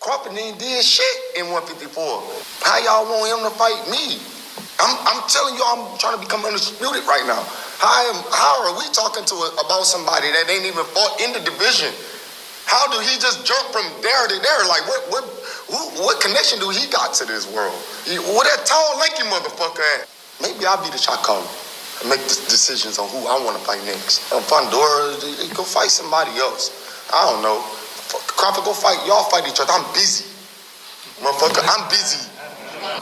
Crawford ain't did shit in 154. How y'all want him to fight me? I'm telling you, I'm trying to become undisputed right now. How are we talking about somebody that ain't even fought in the division? How do he just jump from there to there? Like, what connection do he got to this world? Where that tall, lanky motherfucker at? Maybe I'll be the shot caller and make the decisions on who I want to fight next. Pandora, go fight somebody else. I don't know. Crawford, go fight. Y'all fight each other. I'm busy. Motherfucker, I'm busy.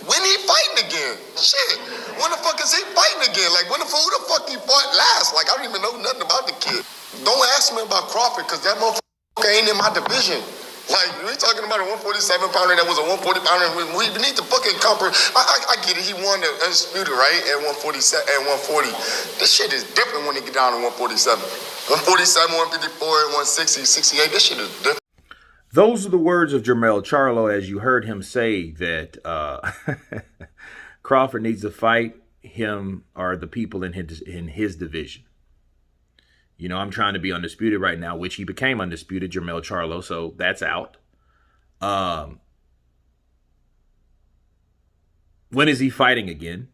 When he fighting again? Shit. When the fuck is he fighting again? Like, who the fuck he fought last? Like, I don't even know nothing about the kid. Don't ask me about Crawford, because that motherfucker ain't in my division. Like, we talking about a 147 pounder that was a 140 pounder. We need to fucking compare. I get it. He won the undisputed, right? At 147, at 140. This shit is different when they get down to 147. 147, 154, 160, 68. This shit is different. Those are the words of Jermell Charlo, as you heard him say that Crawford needs to fight him or the people in his division. You know, I'm trying to be undisputed right now, which he became undisputed, Jermell Charlo, so that's out. When is he fighting again?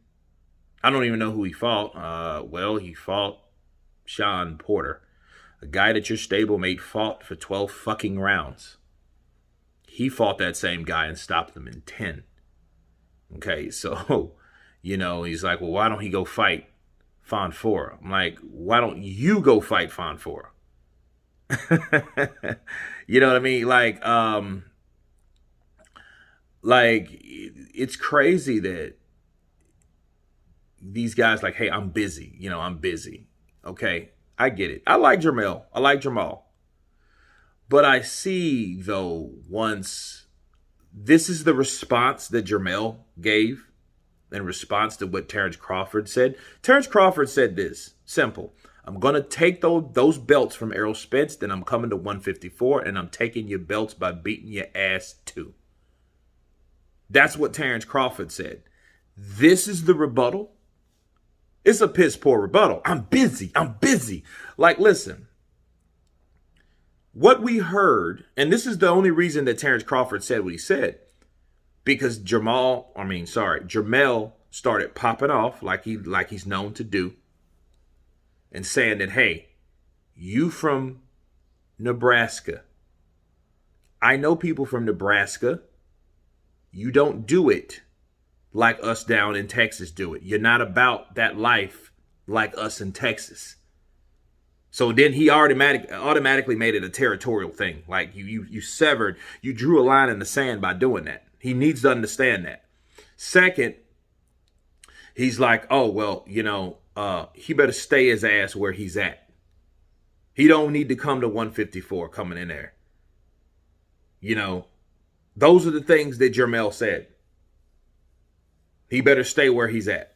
I don't even know who he fought. Well, he fought Sean Porter, a guy that your stablemate fought for 12 fucking rounds. He fought that same guy and stopped him in 10. Okay, so, you know, he's like, well, why don't he go fight Fonfora? I'm like, why don't you go fight Fonfora? You know what I mean? Like, it's crazy that these guys like, hey, I'm busy. You know, I'm busy. Okay, I get it. I like Jermell. I like Jermell. But I see, though, once this is the response that Jermell gave in response to what Terence Crawford said. Terence Crawford said this, simple. I'm going to take those belts from Errol Spence, then I'm coming to 154, and I'm taking your belts by beating your ass, too. That's what Terence Crawford said. This is the rebuttal. It's a piss poor rebuttal. I'm busy. I'm busy. Like, listen. What we heard, and this is the only reason that Terence Crawford said what he said, because Jermell started popping off like he's known to do, and saying that, hey, you from Nebraska. I know people from Nebraska. You don't do it like us down in Texas do it. You're not about that life like us in Texas. So then he automatically made it a territorial thing. Like you drew a line in the sand by doing that. He needs to understand that. Second, he's like, oh, well, you know, he better stay his ass where he's at. He don't need to come to 154 coming in there. You know, those are the things that Jermell said. He better stay where he's at.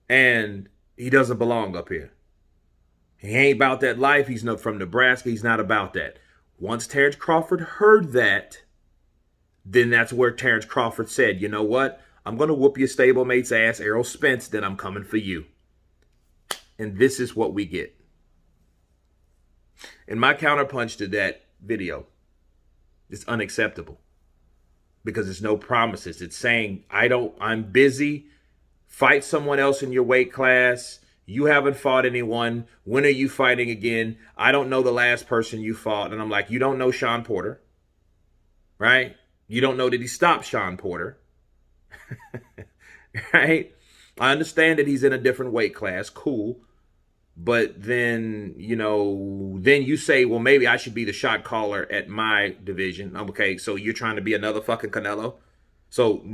And he doesn't belong up here. He ain't about that life. He's not from Nebraska. He's not about that. Once Terence Crawford heard that, then that's where Terence Crawford said, you know what? I'm going to whoop your stablemate's ass, Errol Spence, then I'm coming for you. And this is what we get. In my counterpunch to that video, it's unacceptable. Because there's no promises. It's saying, I'm busy. Fight someone else in your weight class. You haven't fought anyone. When are you fighting again? I don't know the last person you fought. And I'm like, you don't know Sean Porter, right? You don't know that he stopped Sean Porter, right? I understand that he's in a different weight class. Cool. But then, you know, then you say, well, maybe I should be the shot caller at my division. Okay, so you're trying to be another fucking Canelo? So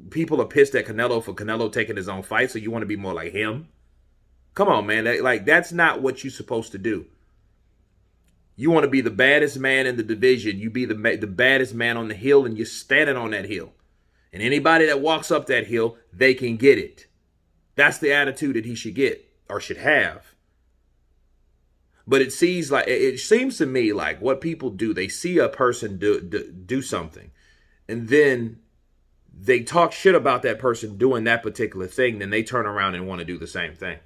people are pissed at Canelo for Canelo taking his own fight, so you want to be more like him? Come on, man. That's not what you're supposed to do. You want to be the baddest man in the division. You be the baddest man on the hill, and you're standing on that hill. And anybody that walks up that hill, they can get it. That's the attitude that he should get or should have. But it seems to me like what people do, they see a person do something, and then they talk shit about that person doing that particular thing, then they turn around and want to do the same thing.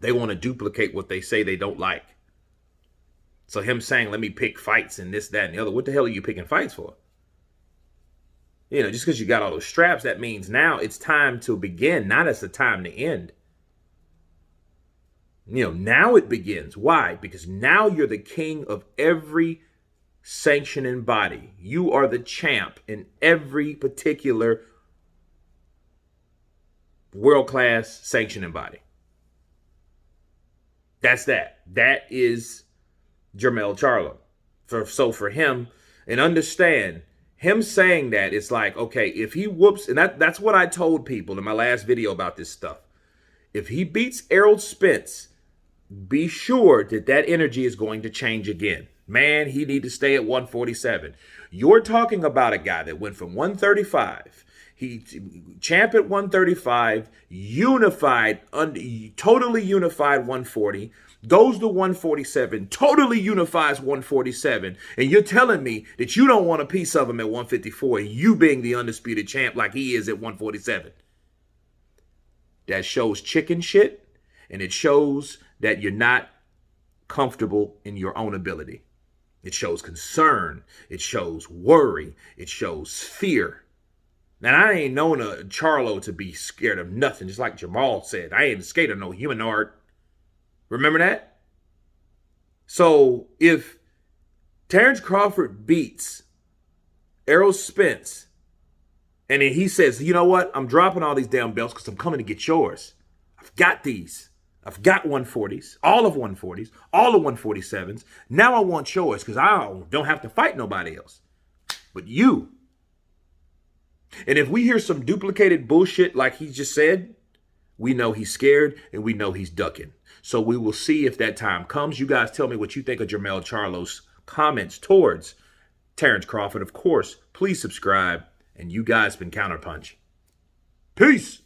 They want to duplicate what they say they don't like. So him saying, let me pick fights and this, that, and the other. What the hell are you picking fights for? You know, just because you got all those straps, that means now it's time to begin, not as the time to end. You know, now it begins. Why? Because now you're the king of every sanctioning body. You are the champ in every particular world-class sanctioning body. That's that. That is Jermell Charlo. So for him, and understand, him saying that, it's like, okay, if he whoops, and that's what I told people in my last video about this stuff. If he beats Errol Spence, be sure that that energy is going to change again. Man, he need to stay at 147. You're talking about a guy that went from 135. He champ at 135, unified, totally unified 140, goes to 147, totally unifies 147, and you're telling me that you don't want a piece of him at 154, you being the undisputed champ like he is at 147. That shows chicken shit, and it shows that you're not comfortable in your own ability. It shows concern. It shows worry. It shows fear. Now, I ain't known a Charlo to be scared of nothing, just like Jermell said. I ain't scared of no human art. Remember that? So if Terence Crawford beats Errol Spence, and then he says, you know what? I'm dropping all these damn belts because I'm coming to get yours. I've got these. I've got 140s, all of 140s, all of 147s. Now I want yours because I don't have to fight nobody else but you. And if we hear some duplicated bullshit like he just said, we know he's scared and we know he's ducking. So we will see if that time comes. You guys tell me what you think of Jermell Charlo's comments towards Terence Crawford. Of course, please subscribe. And you guys been Counterpunch. Peace.